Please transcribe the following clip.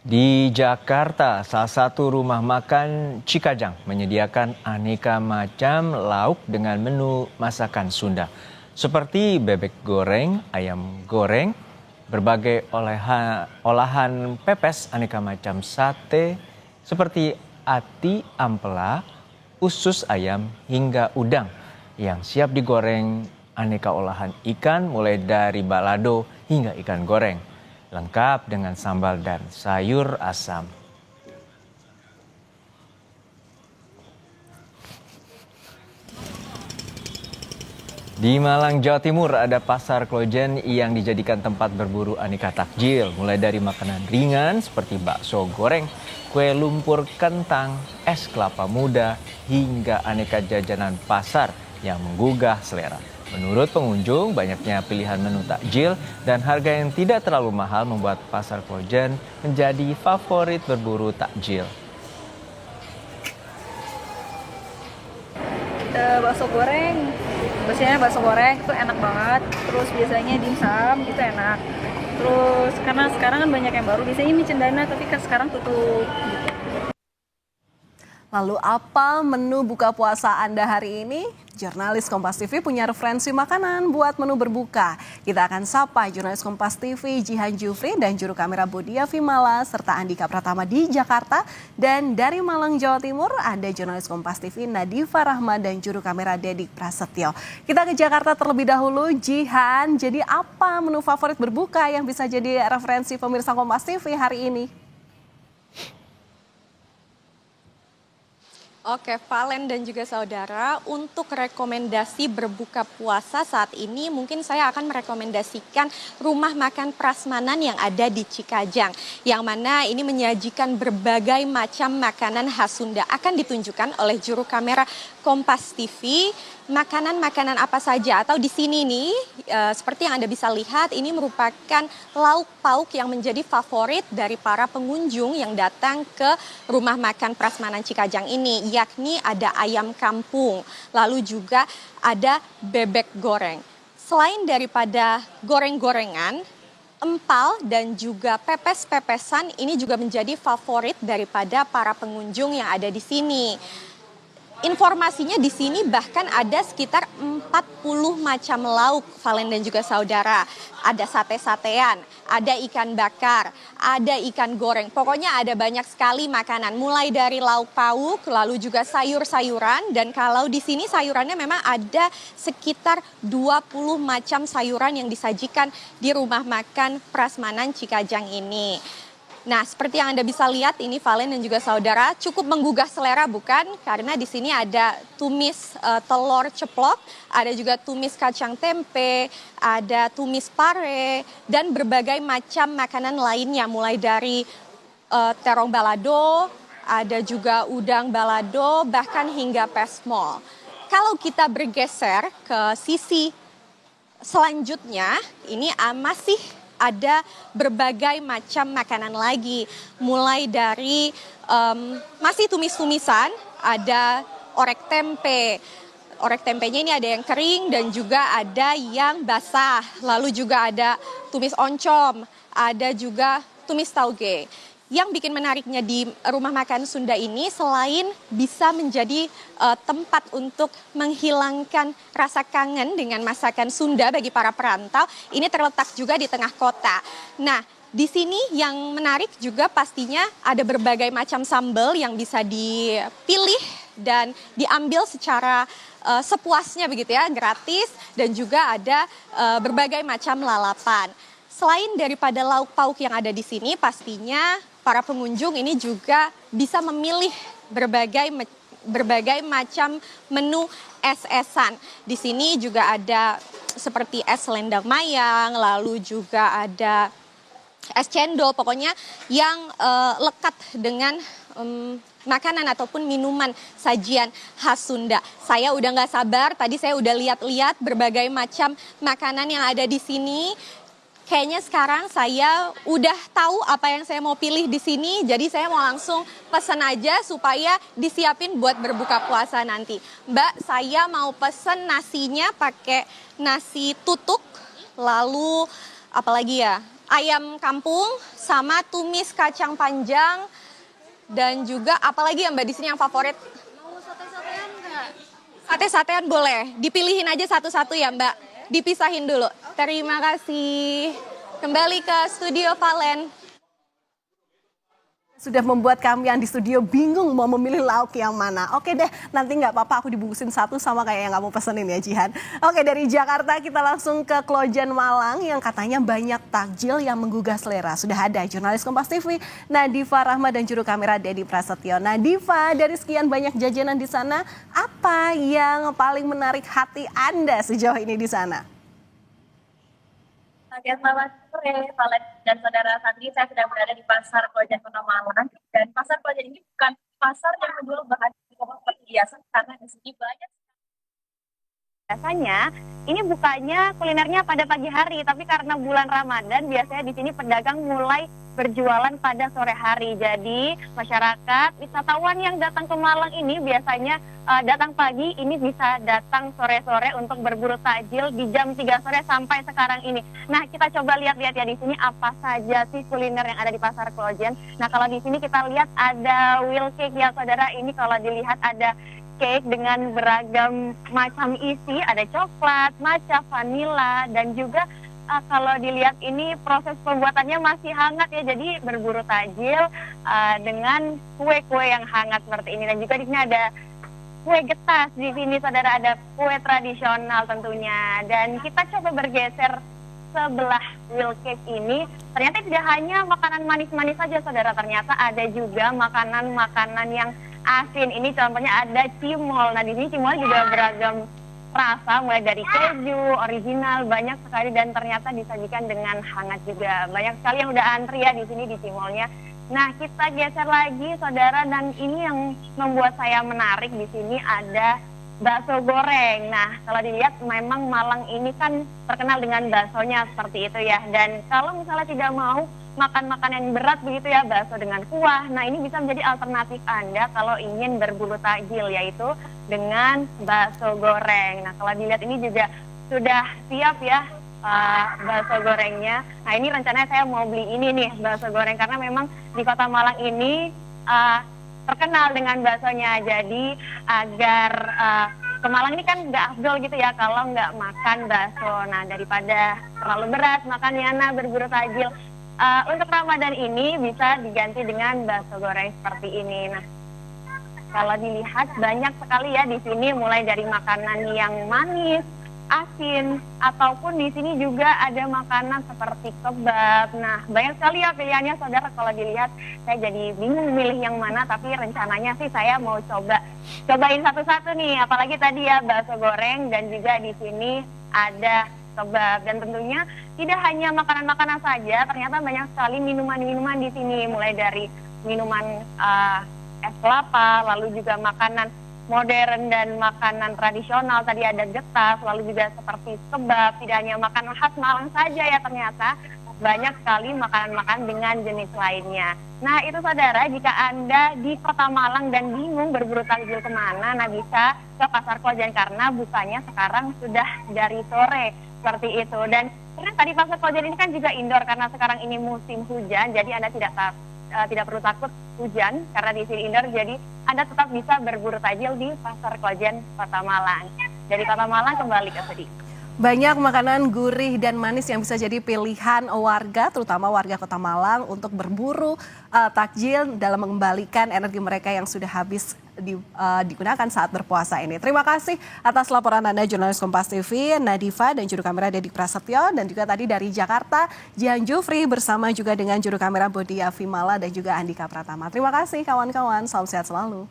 Di Jakarta, salah satu rumah makan Cikajang menyediakan aneka macam lauk dengan menu masakan Sunda. Seperti bebek goreng, ayam goreng, berbagai olahan pepes, aneka macam sate, seperti ati ampela, usus ayam, hingga udang yang siap digoreng, aneka olahan ikan mulai dari balado hingga ikan goreng, lengkap dengan sambal dan sayur asam. Di Malang, Jawa Timur ada pasar Klojen yang dijadikan tempat berburu aneka takjil, mulai dari makanan ringan seperti bakso goreng, kue lumpur kentang, es kelapa muda, hingga aneka jajanan pasar yang menggugah selera. Menurut pengunjung, banyaknya pilihan menu takjil dan harga yang tidak terlalu mahal membuat pasar Klojen menjadi favorit berburu takjil. Bakso goreng, biasanya bakso goreng itu enak banget. Terus biasanya dimsum itu enak. Terus karena sekarang kan banyak yang baru, biasanya mie cendana tapi kan sekarang tutup gitu. Lalu apa menu buka puasa Anda hari ini? Jurnalis Kompas TV punya referensi makanan buat menu berbuka. Kita akan sapa jurnalis Kompas TV Jihan Jufri dan juru kamera Bodia Vimala serta Andika Pratama di Jakarta. Dan dari Malang, Jawa Timur ada jurnalis Kompas TV Nadifa Rahma dan juru kamera Dedik Prasetyo. Kita ke Jakarta terlebih dahulu, Jihan. Jadi apa menu favorit berbuka yang bisa jadi referensi pemirsa Kompas TV hari ini? Oke, Valen dan juga saudara, untuk rekomendasi berbuka puasa saat ini mungkin saya akan merekomendasikan rumah makan prasmanan yang ada di Cikajang. Yang mana ini menyajikan berbagai macam makanan khas Sunda. Akan ditunjukkan oleh juru kamera Kompas TV makanan-makanan apa saja, atau di sini nih seperti yang Anda bisa lihat ini merupakan lauk pauk yang menjadi favorit dari para pengunjung yang datang ke rumah makan prasmanan Cikajang ini, yakni ada ayam kampung, lalu juga ada bebek goreng. Selain daripada goreng-gorengan, empal dan juga pepes-pepesan ini juga menjadi favorit daripada para pengunjung yang ada di sini. Informasinya di sini bahkan ada sekitar 40 macam lauk, Valen dan juga saudara. Ada sate-satean, ada ikan bakar, ada ikan goreng. Pokoknya ada banyak sekali makanan, mulai dari lauk pauk, lalu juga sayur-sayuran. Dan kalau di sini sayurannya memang ada sekitar 20 macam sayuran yang disajikan di rumah makan Prasmanan Cikajang ini. Nah, seperti yang Anda bisa lihat ini Valen dan juga saudara, cukup menggugah selera bukan? Karena di sini ada tumis telur ceplok, ada juga tumis kacang tempe, ada tumis pare, dan berbagai macam makanan lainnya, mulai dari terong balado, ada juga udang balado, bahkan hingga pesmol. Kalau kita bergeser ke sisi selanjutnya, ini masih ada berbagai macam makanan lagi, mulai dari masih tumis-tumisan, ada orek tempe. Orek tempenya ini ada yang kering dan juga ada yang basah, lalu juga ada tumis oncom, ada juga tumis tauge. Yang bikin menariknya di rumah makan Sunda ini selain bisa menjadi tempat untuk menghilangkan rasa kangen dengan masakan Sunda bagi para perantau, ini terletak juga di tengah kota. Nah, di sini yang menarik juga pastinya ada berbagai macam sambal yang bisa dipilih dan diambil secara sepuasnya begitu ya, gratis, dan juga ada berbagai macam lalapan. Selain daripada lauk pauk yang ada di sini, pastinya para pengunjung ini juga bisa memilih berbagai macam menu es-esan. Di sini juga ada seperti es selendang mayang, lalu juga ada es cendol, pokoknya yang lekat dengan makanan ataupun minuman sajian khas Sunda. Saya udah nggak sabar, tadi saya udah lihat-lihat berbagai macam makanan yang ada di sini. Kayaknya sekarang saya udah tahu apa yang saya mau pilih di sini, jadi saya mau langsung pesan aja supaya disiapin buat berbuka puasa nanti. Mbak, saya mau pesen nasinya pakai nasi tutuk, lalu apalagi ya, ayam kampung sama tumis kacang panjang dan juga apalagi ya Mbak di sini yang favorit? Mau sate-satean nggak? Sate-satean boleh, dipilihin aja satu-satu ya Mbak, dipisahin dulu. Terima kasih. Kembali ke studio Valen. Sudah membuat kami yang di studio bingung mau memilih lauk yang mana. Oke deh, nanti nggak apa-apa aku dibungkusin satu sama kayak yang kamu pesenin ya Jihan. Oke, dari Jakarta kita langsung ke Klojen Malang yang katanya banyak takjil yang menggugah selera. Sudah ada jurnalis Kompas TV Nadifa Rahma dan juru kamera Dedi Prasetyo. Nadifa, dari sekian banyak jajanan di sana, apa yang paling menarik hati Anda sejauh ini di sana? Selamat sore, Valen dan saudara. Saat ini saya sedang berada di Pasar Klojen Kota Malang. Dan Pasar Klojen ini bukan pasar yang menjual bahan pokok seperti biasa, karena di sini banyak. Biasanya ini bukanya kulinernya pada pagi hari, tapi karena bulan Ramadan biasanya di sini pedagang mulai berjualan pada sore hari. Jadi masyarakat wisatawan yang datang ke Malang ini biasanya datang pagi, ini bisa datang sore-sore untuk berburu takjil di jam 3 sore sampai sekarang ini. Nah, kita coba lihat-lihat ya di sini apa saja sih kuliner yang ada di Pasar Klojen. Nah, kalau di sini kita lihat ada wheel cake ya saudara. Ini kalau dilihat ada cake dengan beragam macam isi, ada coklat, matcha, vanila, dan juga kalau dilihat ini proses pembuatannya masih hangat ya, jadi berburu takjil dengan kue-kue yang hangat seperti ini. Dan juga di sini ada kue getas, di sini saudara ada kue tradisional tentunya. Dan kita coba bergeser sebelah wheel cake ini, ternyata tidak hanya makanan manis-manis saja saudara, ternyata ada juga makanan-makanan yang asin. Ini contohnya ada cimol. Nah, di sini cimol juga beragam rasa, mulai dari keju, original, banyak sekali, dan ternyata disajikan dengan hangat juga. Banyak sekali yang udah antri ya di sini di cimolnya. Nah, kita geser lagi saudara, dan ini yang membuat saya menarik di sini ada bakso goreng. Nah, kalau dilihat memang Malang ini kan terkenal dengan baksonya seperti itu ya. Dan kalau misalnya tidak mau makan makanan yang berat begitu ya, bakso dengan kuah. Nah, ini bisa menjadi alternatif Anda kalau ingin berburu takjil, yaitu dengan bakso goreng. Nah, kalau dilihat ini juga sudah siap ya bakso gorengnya. Nah, ini rencananya saya mau beli ini nih, bakso goreng, karena memang di Kota Malang ini terkenal dengan baksonya. Jadi agar ke Malang ini kan nggak afdol gitu ya kalau nggak makan bakso. Nah, daripada terlalu berat makannya, nah berburu takjil, untuk Ramadan ini bisa diganti dengan bakso goreng seperti ini. Nah, kalau dilihat banyak sekali ya di sini, mulai dari makanan yang manis, asin, ataupun di sini juga ada makanan seperti kebab. Nah, banyak sekali ya pilihannya saudara. Kalau dilihat saya jadi bingung milih yang mana, tapi rencananya sih saya mau cobain satu-satu nih. Apalagi tadi ya bakso goreng, dan juga di sini ada kebab. Dan tentunya tidak hanya makanan-makanan saja, ternyata banyak sekali minuman-minuman di sini, mulai dari minuman es kelapa, lalu juga makanan modern dan makanan tradisional. Tadi ada getas, lalu juga seperti kebab. Tidak hanya makanan khas Malang saja ya, ternyata banyak sekali makanan-makanan dengan jenis lainnya. Nah, itu saudara, jika Anda di Kota Malang dan bingung berburu takjil kemana, nah bisa ke Pasar Klojen, karena bukanya sekarang sudah dari sore seperti itu. Dan tadi Pasar Klojen ini kan juga indoor, karena sekarang ini musim hujan, jadi Anda tidak perlu takut hujan karena di sini indoor, jadi Anda tetap bisa berburu takjil di Pasar Klojen Kota Malang. Dari Kota Malang kembali ke studio. Banyak makanan gurih dan manis yang bisa jadi pilihan warga, terutama warga Kota Malang, untuk berburu takjil dalam mengembalikan energi mereka yang sudah habis digunakan saat berpuasa ini. Terima kasih atas laporan Anda, jurnalis Kompas TV Nadifa, dan juru kamera Dedi Prasetyo, dan juga tadi dari Jakarta Jihan Jufri bersama juga dengan juru kamera Bodia Vimala dan juga Andika Pratama. Terima kasih kawan-kawan, salam sehat selalu.